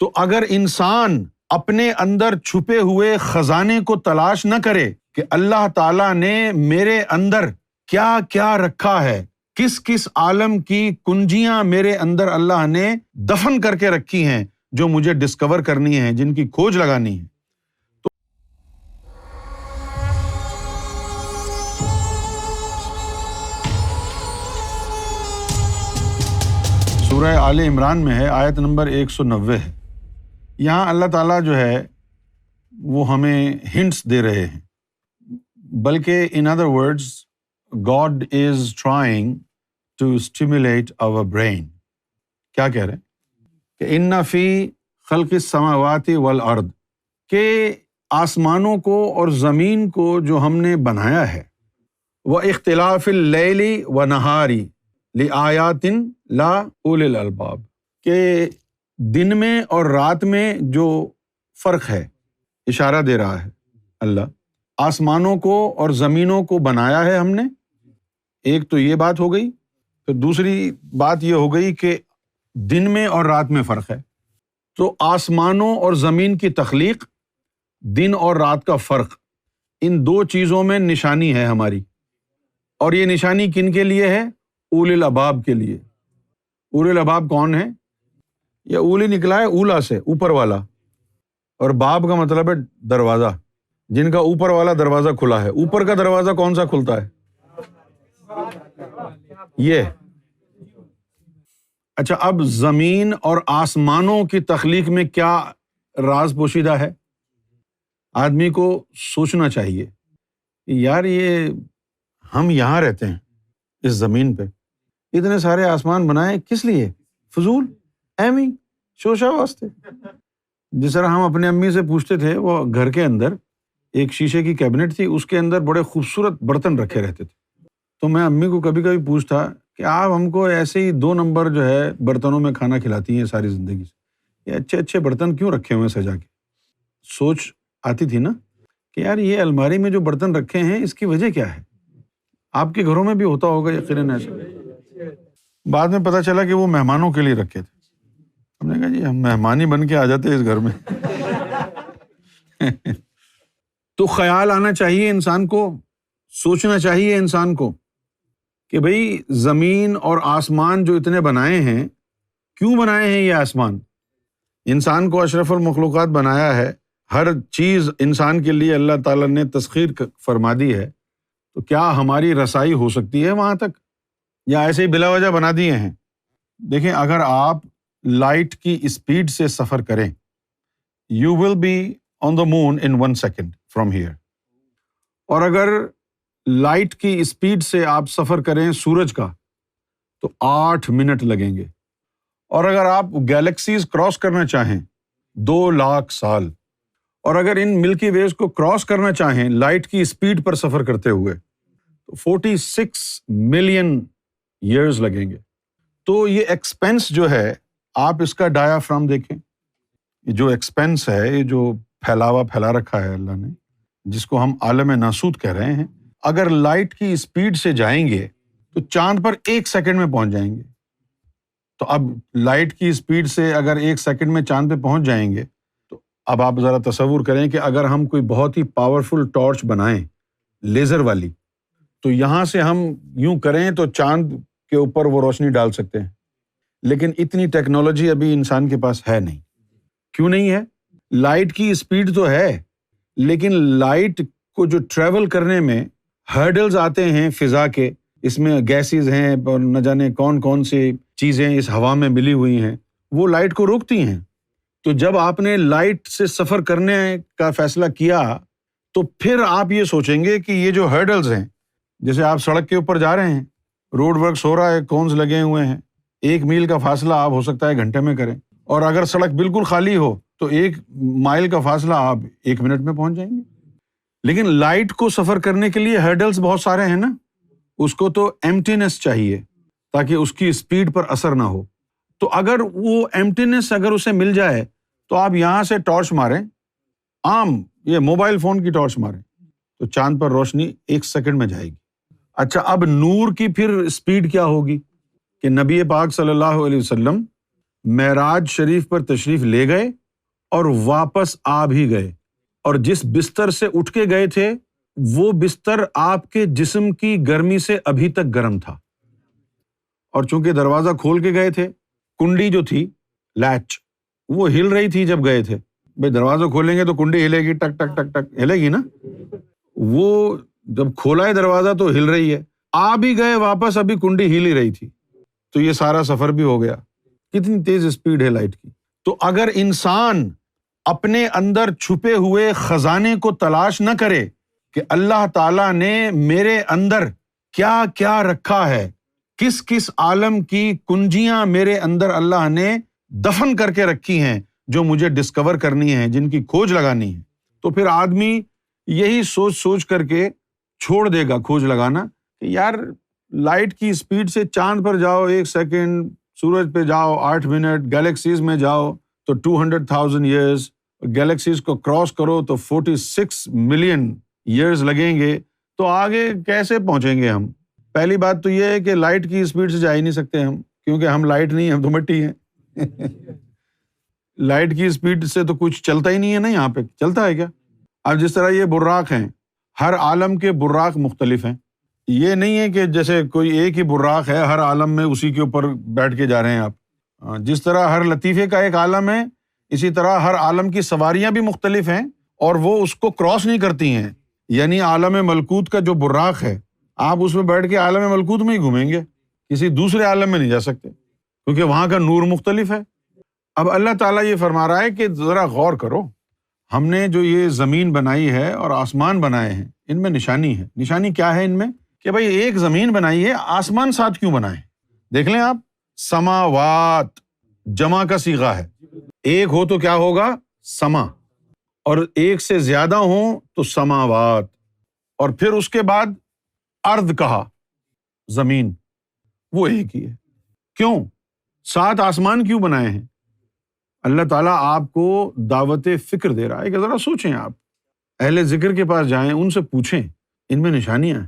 تو اگر انسان اپنے اندر چھپے ہوئے خزانے کو تلاش نہ کرے کہ اللہ تعالیٰ نے میرے اندر کیا کیا رکھا ہے، کس کس عالم کی کنجیاں میرے اندر اللہ نے دفن کر کے رکھی ہیں جو مجھے ڈسکور کرنی ہے، جن کی کھوج لگانی ہے۔ سورہ آل عمران میں ہے، آیت نمبر 190 ہے۔ یہاں اللہ تعالیٰ جو ہے وہ ہمیں ہنٹس دے رہے ہیں، بلکہ in other words God is trying to stimulate our brain۔ کیا کہہ رہے ہیں کہ ان فی خلق السماوات والارض، کہ آسمانوں کو اور زمین کو جو ہم نے بنایا ہے، واختلاف اللیل والنہار لآیات لا اولی الالباب، کہ دن میں اور رات میں جو فرق ہے، اشارہ دے رہا ہے اللہ، آسمانوں کو اور زمینوں کو بنایا ہے ہم نے، ایک تو یہ بات ہو گئی، پھر دوسری بات یہ ہو گئی کہ دن میں اور رات میں فرق ہے۔ تو آسمانوں اور زمین کی تخلیق، دن اور رات کا فرق، ان دو چیزوں میں نشانی ہے ہماری، اور یہ نشانی کن کے لیے ہے؟ اولی الالباب کے لیے۔ اولی الالباب کون ہے؟ یہ اولی نکلا ہے اولا سے، اوپر والا، اور باب کا مطلب ہے دروازہ، جن کا اوپر والا دروازہ کھلا ہے۔ اوپر کا دروازہ کون سا کھلتا ہے؟ یہ۔ اچھا، اب زمین اور آسمانوں کی تخلیق میں کیا راز پوشیدہ ہے؟ آدمی کو سوچنا چاہیے، یار یہ ہم یہاں رہتے ہیں اس زمین پہ، اتنے سارے آسمان بنائے کس لیے؟ فضول، ایویں شوشہ واسطے۔ جس طرح ہم اپنے امی سے پوچھتے تھے، وہ گھر کے اندر ایک شیشے کی کیبنٹ تھی، اس کے اندر بڑے خوبصورت برتن رکھے رہتے تھے، تو میں امی کو کبھی کبھی پوچھتا کہ آپ ہم کو ایسے ہی 2 نمبر جو ہے برتنوں میں کھانا کھلاتی ہیں ساری زندگی سے، یہ اچھے اچھے برتن کیوں رکھے ہوئے سجا کے؟ سوچ آتی تھی نا کہ یار یہ الماری میں جو برتن رکھے ہیں اس کی وجہ کیا ہے؟ آپ کے گھروں میں بھی ہوتا ہوگا یقیناً ایسا۔ بعد میں پتہ چلا کہ وہ مہمانوں کے لیے رکھے تھے۔ ہم نے کہا جی ہم مہمان ہی بن کے آ جاتے اس گھر میں۔ تو خیال آنا چاہیے انسان کو، سوچنا چاہیے انسان کو کہ بھئی زمین اور آسمان جو اتنے بنائے ہیں، کیوں بنائے ہیں یہ آسمان؟ انسان کو اشرف المخلوقات بنایا ہے، ہر چیز انسان کے لیے اللہ تعالیٰ نے تسخیر فرما دی ہے، تو کیا ہماری رسائی ہو سکتی ہے وہاں تک، یا ایسے ہی بلا وجہ بنا دیے ہیں؟ دیکھیں، اگر آپ لائٹ کی اسپیڈ سے سفر کریں، you will be on the moon in 1 second from here, اور اگر لائٹ کی اسپیڈ سے آپ سفر کریں سورج کا تو 8 منٹ لگیں گے، اور اگر آپ گیلیکسیز کراس کرنا چاہیں 2 لاکھ سال، اور اگر ان ملکی ویز کو کراس کرنا چاہیں لائٹ کی اسپیڈ پر سفر کرتے ہوئے تو 46 ملین ایئرز لگیں گے۔ تو یہ ایکسپینس جو ہے، آپ اس کا ڈایافرام دیکھیں، یہ جو ایکسپینس ہے، یہ جو پھیلا رکھا ہے اللہ نے، جس کو ہم عالم ناسوت کہہ رہے ہیں، اگر لائٹ کی اسپیڈ سے جائیں گے تو چاند پر 1 سیکنڈ میں پہنچ جائیں گے۔ تو اب لائٹ کی اسپیڈ سے اگر 1 سیکنڈ میں چاند پہ پہنچ جائیں گے، تو اب آپ ذرا تصور کریں کہ اگر ہم کوئی بہت ہی پاورفل ٹارچ بنائیں لیزر والی، تو یہاں سے ہم یوں کریں تو چاند کے اوپر وہ روشنی ڈال سکتے ہیں، لیکن اتنی ٹیکنالوجی ابھی انسان کے پاس ہے نہیں۔ کیوں نہیں ہے؟ لائٹ کی اسپیڈ تو ہے، لیکن لائٹ کو جو ٹریول کرنے میں ہرڈلز آتے ہیں فضا کے، اس میں گیسز ہیں اور نہ جانے کون کون سی چیزیں اس ہوا میں ملی ہوئی ہیں، وہ لائٹ کو روکتی ہیں۔ تو جب آپ نے لائٹ سے سفر کرنے کا فیصلہ کیا تو پھر آپ یہ سوچیں گے کہ یہ جو ہرڈلز ہیں، جیسے آپ سڑک کے اوپر جا رہے ہیں، روڈ ورکس ہو رہا ہے، کونز لگے ہوئے ہیں، 1 میل کا فاصلہ آپ ہو سکتا ہے گھنٹے میں کریں، اور اگر سڑک بالکل خالی ہو تو 1 مائل کا فاصلہ آپ 1 منٹ میں پہنچ جائیں گے۔ لیکن لائٹ کو سفر کرنے کے لیے ہرڈلز بہت سارے ہیں نا، اس کو تو ایمٹینس چاہیے تاکہ اس کی اسپیڈ پر اثر نہ ہو۔ تو اگر وہ ایمٹینس اگر اسے مل جائے تو آپ یہاں سے ٹارچ ماریں، عام یہ موبائل فون کی ٹارچ ماریں، تو چاند پر روشنی 1 سیکنڈ میں جائے گی۔ اچھا، اب نور کی پھر اسپیڈ کیا ہوگی کہ نبی پاک صلی اللہ علیہ وسلم معراج شریف پر تشریف لے گئے اور واپس آ بھی گئے، اور جس بستر سے اٹھ کے گئے تھے وہ بستر آپ کے جسم کی گرمی سے ابھی تک گرم تھا، اور چونکہ دروازہ کھول کے گئے تھے، کنڈی جو تھی لیچ وہ ہل رہی تھی جب گئے تھے، بھائی دروازہ کھولیں گے تو کنڈی ہلے گی، ٹک ٹک ٹک ٹک ہلے گی نا، وہ جب کھولا ہے دروازہ تو ہل رہی ہے، آ بھی گئے واپس ابھی کنڈی ہل ہی رہی تھی، تو یہ سارا سفر بھی ہو گیا۔ کتنی تیز اسپیڈ ہے لائٹ کی۔ تو اگر انسان اپنے اندر چھپے ہوئے خزانے کو تلاش نہ کرے کہ اللہ تعالیٰ نے میرے اندر کیا کیا رکھا ہے، کس کس عالم کی کنجیاں میرے اندر اللہ نے دفن کر کے رکھی ہیں جو مجھے ڈسکور کرنی ہے، جن کی کھوج لگانی ہے، تو پھر آدمی یہی سوچ سوچ کر کے چھوڑ دے گا کھوج لگانا کہ یار لائٹ کی اسپیڈ سے چاند پر جاؤ 1 سیکنڈ، سورج پہ جاؤ 8 منٹ، گیلیکسیز میں جاؤ تو 200,000 ایئرز، گیلیکسیز کو کراس کرو تو 46 ملین ایئرز لگیں گے، تو آگے کیسے پہنچیں گے ہم؟ پہلی بات تو یہ ہے کہ لائٹ کی اسپیڈ سے جا ہی نہیں سکتے ہم، کیونکہ ہم لائٹ نہیں ہیں، ہم تو مٹی ہیں۔ لائٹ کی اسپیڈ سے تو کچھ چلتا ہی نہیں ہے نا، یہاں پہ چلتا ہے کیا؟ اب جس طرح یہ براق ہیں، ہر عالم کے براق مختلف ہیں، یہ نہیں ہے کہ جیسے کوئی ایک ہی براق ہے ہر عالم میں اسی کے اوپر بیٹھ کے جا رہے ہیں آپ۔ جس طرح ہر لطیفے کا ایک عالم ہے، اسی طرح ہر عالم کی سواریاں بھی مختلف ہیں اور وہ اس کو کراس نہیں کرتی ہیں، یعنی عالم ملکوت کا جو براق ہے آپ اس میں بیٹھ کے عالم ملکوت میں ہی گھومیں گے، کسی دوسرے عالم میں نہیں جا سکتے کیونکہ وہاں کا نور مختلف ہے۔ اب اللہ تعالیٰ یہ فرما رہا ہے کہ ذرا غور کرو، ہم نے جو یہ زمین بنائی ہے اور آسمان بنائے ہیں ان میں نشانی ہے۔ نشانی کیا ہے ان میں؟ کہ بھائی ایک زمین بنائی ہے، آسمان ساتھ کیوں بنائے؟ دیکھ لیں آپ، سماوات جمع کا صیغہ ہے، ایک ہو تو کیا ہوگا؟ سما، اور ایک سے زیادہ ہوں تو سماوات، اور پھر اس کے بعد ارض کہا، زمین، وہ ایک ہی ہے۔ کیوں؟ 7 آسمان کیوں بنائے ہیں؟ اللہ تعالیٰ آپ کو دعوت فکر دے رہا ہے کہ ذرا سوچیں، آپ اہل ذکر کے پاس جائیں، ان سے پوچھیں، ان میں نشانیاں ہیں۔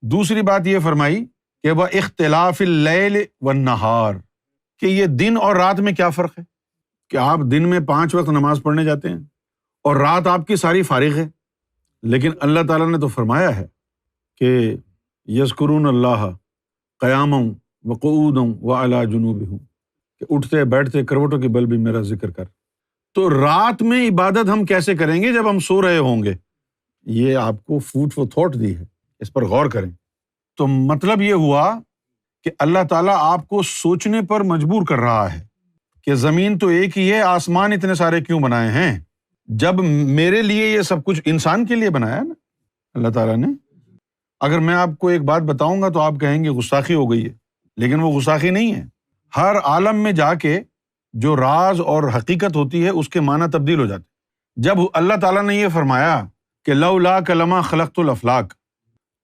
دوسری بات یہ فرمائی کہ وہ اختلاف اللیل والنہار، کہ یہ دن اور رات میں کیا فرق ہے؟ کہ آپ دن میں 5 وقت نماز پڑھنے جاتے ہیں اور رات آپ کی ساری فارغ ہے، لیکن اللہ تعالیٰ نے تو فرمایا ہے کہ یذکرون اللہ قیاما وقعودا وعلی جنوبہم، کہ اٹھتے بیٹھتے کروٹوں کے بل بھی میرا ذکر کر۔ تو رات میں عبادت ہم کیسے کریں گے جب ہم سو رہے ہوں گے؟ یہ آپ کو فوڈ فور تھاٹ دی ہے، اس پر غور کریں۔ تو مطلب یہ ہوا کہ اللہ تعالیٰ آپ کو سوچنے پر مجبور کر رہا ہے کہ زمین تو ایک ہی ہے، آسمان اتنے سارے کیوں بنائے ہیں؟ جب میرے لیے یہ سب کچھ انسان کے لیے بنایا نا اللہ تعالیٰ نے۔ اگر میں آپ کو ایک بات بتاؤں گا تو آپ کہیں گے گستاخی ہو گئی ہے، لیکن وہ گستاخی نہیں ہے۔ ہر عالم میں جا کے جو راز اور حقیقت ہوتی ہے اس کے معنی تبدیل ہو جاتے۔ جب اللہ تعالیٰ نے یہ فرمایا کہ لولا کلمہ خلقت الافلاق،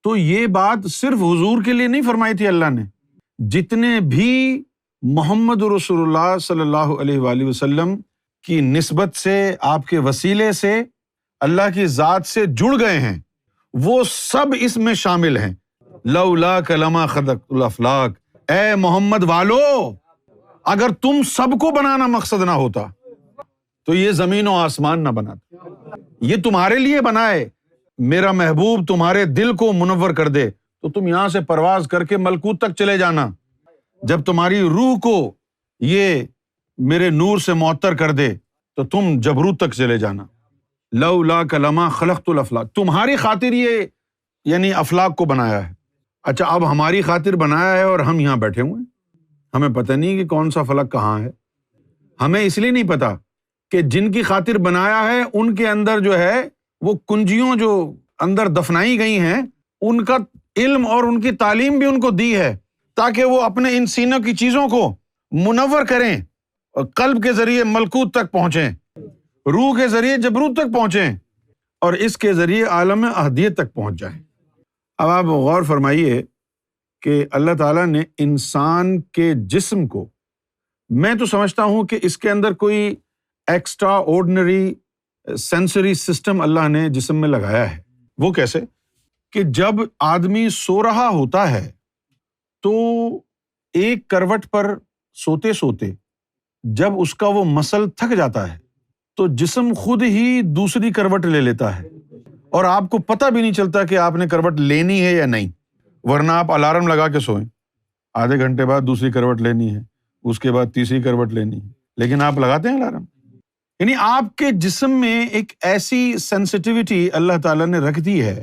تو یہ بات صرف حضور کے لیے نہیں فرمائی تھی اللہ نے، جتنے بھی محمد رسول اللہ صلی اللہ علیہ وآلہ وسلم کی نسبت سے، آپ کے وسیلے سے اللہ کی ذات سے جڑ گئے ہیں، وہ سب اس میں شامل ہیں۔ لولا کلمہ خلقت الافلاق، اے محمد والو، اگر تم سب کو بنانا مقصد نہ ہوتا تو یہ زمین و آسمان نہ بناتا۔ یہ تمہارے لیے بنائے، میرا محبوب تمہارے دل کو منور کر دے تو تم یہاں سے پرواز کر کے ملکوت تک چلے جانا، جب تمہاری روح کو یہ میرے نور سے معطر کر دے تو تم جبروت تک چلے جانا۔ لولا کلمہ خلقت الافلاق، تمہاری خاطر یہ یعنی افلاق کو بنایا ہے۔ اچھا، اب ہماری خاطر بنایا ہے اور ہم یہاں بیٹھے ہوئے ہیں، ہمیں پتہ نہیں کہ کون سا فلک کہاں ہے۔ ہمیں اس لیے نہیں پتا کہ جن کی خاطر بنایا ہے ان کے اندر جو ہے وہ کنجیوں جو اندر دفنائی گئی ہیں، ان کا علم اور ان کی تعلیم بھی ان کو دی ہے تاکہ وہ اپنے ان سینوں کی چیزوں کو منور کریں اور قلب کے ذریعے ملکوت تک پہنچیں، روح کے ذریعے جبروت تک پہنچیں اور اس کے ذریعے عالم احدیت تک پہنچ جائیں۔ اب آپ غور فرمائیے کہ اللہ تعالیٰ نے انسان کے جسم کو، میں تو سمجھتا ہوں کہ اس کے اندر کوئی ایکسٹرا آرڈنری سینسری سسٹم اللہ نے جسم میں لگایا ہے۔ وہ کیسے؟ کہ جب آدمی سو رہا ہوتا ہے تو ایک کروٹ پر سوتے سوتے جب اس کا وہ مسل تھک جاتا ہے تو جسم خود ہی دوسری کروٹ لے لیتا ہے اور آپ کو پتہ بھی نہیں چلتا کہ آپ نے کروٹ لینی ہے یا نہیں، ورنہ آپ الارم لگا کے سوئیں، آدھے گھنٹے بعد دوسری کروٹ لینی ہے، اس کے بعد تیسری کروٹ لینی ہے، لیکن آپ لگاتے ہیں الارم۔ یعنی آپ کے جسم میں ایک ایسی سینسٹیوٹی اللہ تعالیٰ نے رکھ دی ہے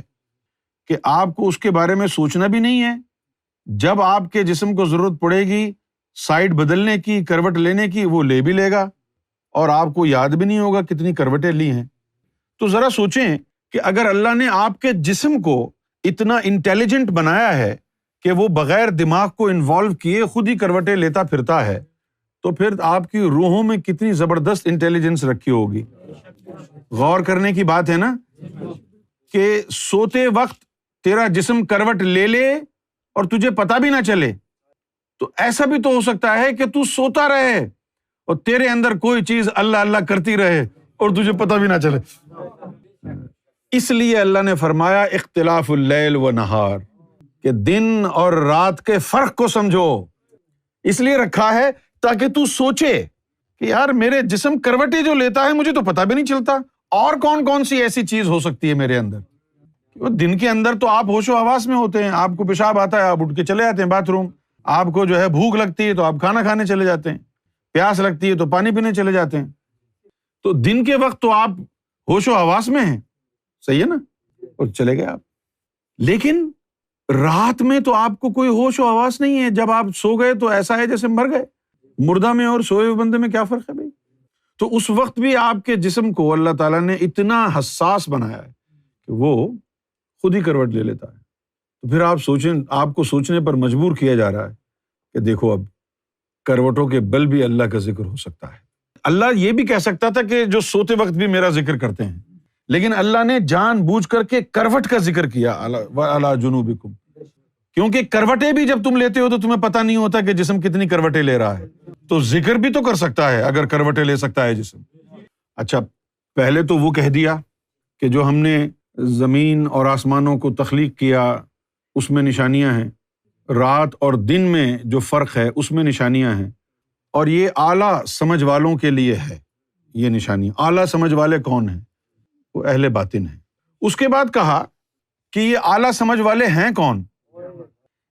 کہ آپ کو اس کے بارے میں سوچنا بھی نہیں ہے، جب آپ کے جسم کو ضرورت پڑے گی سائڈ بدلنے کی، کروٹ لینے کی، وہ لے بھی لے گا اور آپ کو یاد بھی نہیں ہوگا کتنی کروٹیں لی ہیں۔ تو ذرا سوچیں کہ اگر اللہ نے آپ کے جسم کو اتنا انٹیلیجنٹ بنایا ہے کہ وہ بغیر دماغ کو انوالو کیے خود ہی کروٹیں لیتا پھرتا ہے، تو پھر آپ کی روحوں میں کتنی زبردست انٹیلیجنس رکھی ہوگی۔ غور کرنے کی بات ہے نا کہ سوتے وقت تیرا جسم کروٹ لے لے اور تجھے پتہ بھی نہ چلے، تو ایسا بھی تو ہو سکتا ہے کہ تو سوتا رہے اور تیرے اندر کوئی چیز اللہ اللہ کرتی رہے اور تجھے پتہ بھی نہ چلے۔ اس لیے اللہ نے فرمایا اختلاف اللیل و نہار، کہ دن اور رات کے فرق کو سمجھو، اس لیے رکھا ہے تاکہ تو سوچے کہ یار میرے جسم کروٹیں جو لیتا ہے مجھے تو پتہ بھی نہیں چلتا، اور کون کون سی ایسی چیز ہو سکتی ہے میرے اندر۔ دن کے اندر تو آپ ہوش و حواس میں ہوتے ہیں، آپ کو پیشاب آتا ہے آپ اٹھ کے چلے جاتے ہیں باتھ روم، آپ کو جو ہے بھوک لگتی ہے تو آپ کھانا کھانے چلے جاتے ہیں، پیاس لگتی ہے تو پانی پینے چلے جاتے ہیں۔ تو دن کے وقت تو آپ ہوش و حواس میں ہیں، صحیح ہے نا، اور چلے گئے آپ۔ لیکن رات میں تو آپ کو کوئی ہوش و حواس نہیں ہے، جب آپ سو گئے تو ایسا ہے جیسے مر گئے۔ مردہ میں اور سوئے ہوئے بندے میں کیا فرق ہے بھائی؟ تو اس وقت بھی آپ کے جسم کو اللہ تعالیٰ نے اتنا حساس بنایا ہے کہ وہ خود ہی کروٹ لے لیتا ہے۔ تو پھر آپ سوچیں، آپ کو سوچنے پر مجبور کیا جا رہا ہے کہ دیکھو اب کروٹوں کے بل بھی اللہ کا ذکر ہو سکتا ہے۔ اللہ یہ بھی کہہ سکتا تھا کہ جو سوتے وقت بھی میرا ذکر کرتے ہیں، لیکن اللہ نے جان بوجھ کر کے کروٹ کا ذکر کیا، وَعَلَىٰ جُنُوبِكُمْ، کیونکہ کروٹیں بھی جب تم لیتے ہو تو تمہیں پتہ نہیں ہوتا کہ جسم کتنی کروٹیں لے رہا ہے، تو ذکر بھی تو کر سکتا ہے اگر کروٹیں لے سکتا ہے جسم۔ اچھا، پہلے تو وہ کہہ دیا کہ جو ہم نے زمین اور آسمانوں کو تخلیق کیا اس میں نشانیاں ہیں، رات اور دن میں جو فرق ہے اس میں نشانیاں ہیں، اور یہ اعلیٰ سمجھ والوں کے لیے ہے یہ نشانی۔ اعلیٰ سمجھ والے کون ہیں؟ وہ اہل باطن ہیں۔ اس کے بعد کہا کہ یہ اعلیٰ سمجھ والے ہیں کون؟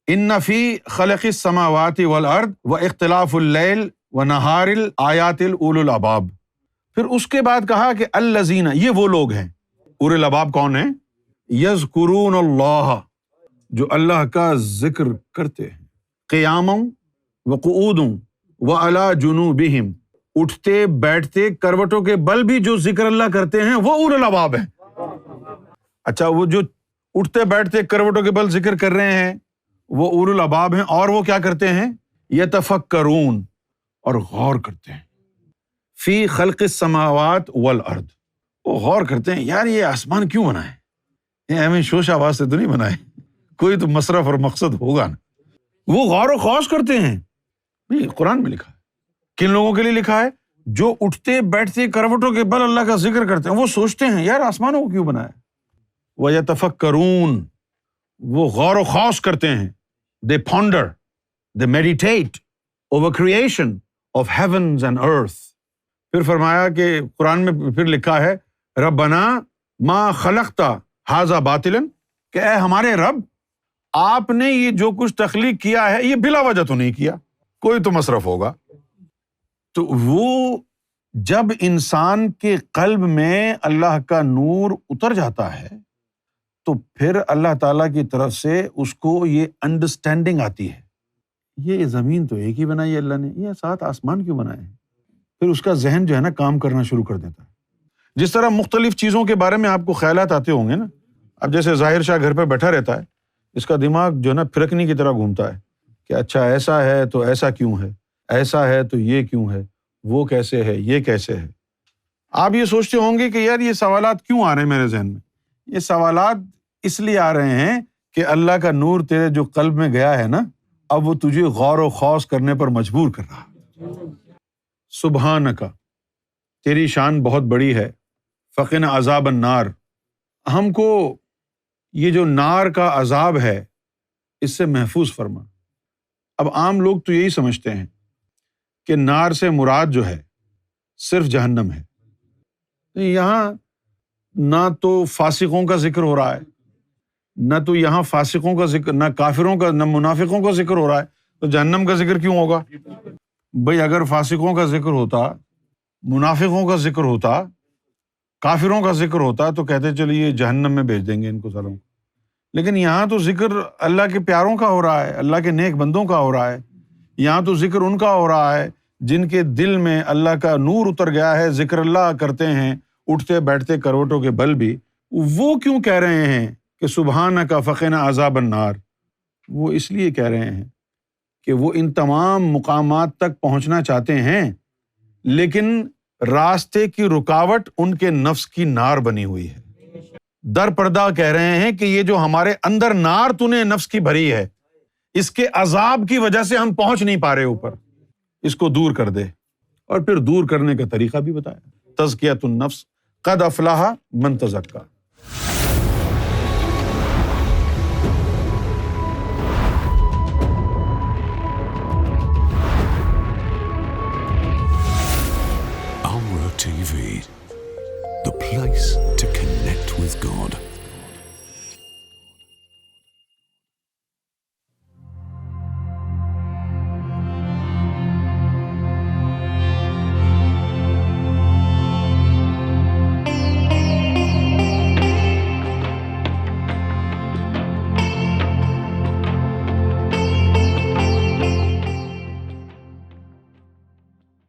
ان فی خلق السماوات والارض واختلاف اللیل ونہار الآیات الاولی الالباب۔ پھر اس کے بعد کہا کہ الذین، یہ وہ لوگ ہیں، اولی الالباب کون ہیں؟ یذکرون اللہ، جو اللہ کا ذکر کرتے ہیں، قیاما وقعودا وعلی جنوبہم، اٹھتے بیٹھتے کروٹوں کے بل بھی جو ذکر اللہ کرتے ہیں وہ اولی الالباب ہیں۔ اچھا، وہ جو اٹھتے بیٹھتے کروٹوں کے بل ذکر کر رہے ہیں وہ اولی الالباب ہیں، اور وہ کیا کرتے ہیں؟ یتفکرون، اور غور کرتے ہیں، فی خلق السماوات والارض، وہ غور کرتے ہیں یار یہ آسمان کیوں بنا ہے، یہ ہمیں شوش آواز سے تو نہیں بنا ہے، کوئی تو مصرف اور مقصد ہوگا نا۔ وہ غور و خوض کرتے ہیں، نہیں قرآن میں لکھا ہے۔ کن لوگوں کے لیے لکھا ہے؟ جو اٹھتے بیٹھتے کروٹوں کے بل اللہ کا ذکر کرتے ہیں، وہ سوچتے ہیں یار آسمانوں کو کیوں بنایا۔ وَيَتَفَكَّرُونَ، وہ غور و خوض کرتے ہیں، they ponder, they meditate over creation of heavens and earth۔ پھر فرمایا کہ قرآن میں پھر لکھا ہے ربنا ما خلقت ھذا باطلا، کہ اے ہمارے رب آپ نے یہ جو کچھ تخلیق کیا ہے یہ بلا وجہ تو نہیں کیا، کوئی تو مصرف ہوگا۔ تو وہ جب انسان کے قلب میں اللہ کا نور اتر جاتا ہے تو پھر اللہ تعالیٰ کی طرف سے اس کو یہ انڈرسٹینڈنگ آتی ہے، یہ زمین تو ایک ہی بنائی ہے اللہ نے، یہ 7 آسمان کیوں بنائے ہیں؟ پھر اس کا ذہن جو ہے نا کام کرنا شروع کر دیتا ہے۔ جس طرح مختلف چیزوں کے بارے میں آپ کو خیالات آتے ہوں گے نا، اب جیسے ظاہر شاہ گھر پہ بیٹھا رہتا ہے، اس کا دماغ جو ہے نا پھرکنی کی طرح گھومتا ہے کہ اچھا ایسا ہے تو ایسا کیوں ہے، ایسا ہے تو یہ کیوں ہے، وہ کیسے ہے، یہ کیسے ہے۔ آپ یہ سوچتے ہوں گے کہ یار یہ سوالات کیوں آ رہے ہیں میرے ذہن میں؟ یہ سوالات اس لیے آ رہے ہیں کہ اللہ کا نور تیرے جو قلب میں گیا ہے نا، اب وہ تجھے غور و خوض کرنے پر مجبور کر رہا ہے۔ سبحانک، تیری شان بہت بڑی ہے، فقنا عذاب النار، ہم کو یہ جو نار کا عذاب ہے اس سے محفوظ فرما۔ اب عام لوگ تو یہی سمجھتے ہیں کہ نار سے مراد جو ہے صرف جہنم ہے۔ یہاں نہ تو فاسقوں کا ذکر ہو رہا ہے، نہ تو یہاں فاسقوں کا ذکر، نہ کافروں کا، نہ منافقوں کا ذکر ہو رہا ہے، تو جہنم کا ذکر کیوں ہوگا؟ بھئی اگر فاسقوں کا ذکر ہوتا، منافقوں کا ذکر ہوتا، کافروں کا ذکر ہوتا تو کہتے چلیے جہنم میں بھیج دیں گے ان کو ساروں کو۔ لیکن یہاں تو ذکر اللہ کے پیاروں کا ہو رہا ہے، اللہ کے نیک بندوں کا ہو رہا ہے۔ یہاں تو ذکر ان کا ہو رہا ہے جن کے دل میں اللہ کا نور اتر گیا ہے، ذکر اللہ کرتے ہیں، اٹھتے بیٹھتے کروٹوں کے بل بھی۔ وہ کیوں کہہ رہے ہیں کہ سبحانک فقنا عذاب النار؟ وہ اس لیے کہہ رہے ہیں کہ وہ ان تمام مقامات تک پہنچنا چاہتے ہیں، لیکن راستے کی رکاوٹ ان کے نفس کی نار بنی ہوئی ہے۔ در پردہ کہہ رہے ہیں کہ یہ جو ہمارے اندر نار تو نے نفس کی بھری ہے، اس کے عذاب کی وجہ سے ہم پہنچ نہیں پا رہے اوپر، اس کو دور کر دے۔ اور پھر دور کرنے کا طریقہ بھی بتایا، تزکیۃ النفس قد افلح من تزکا۔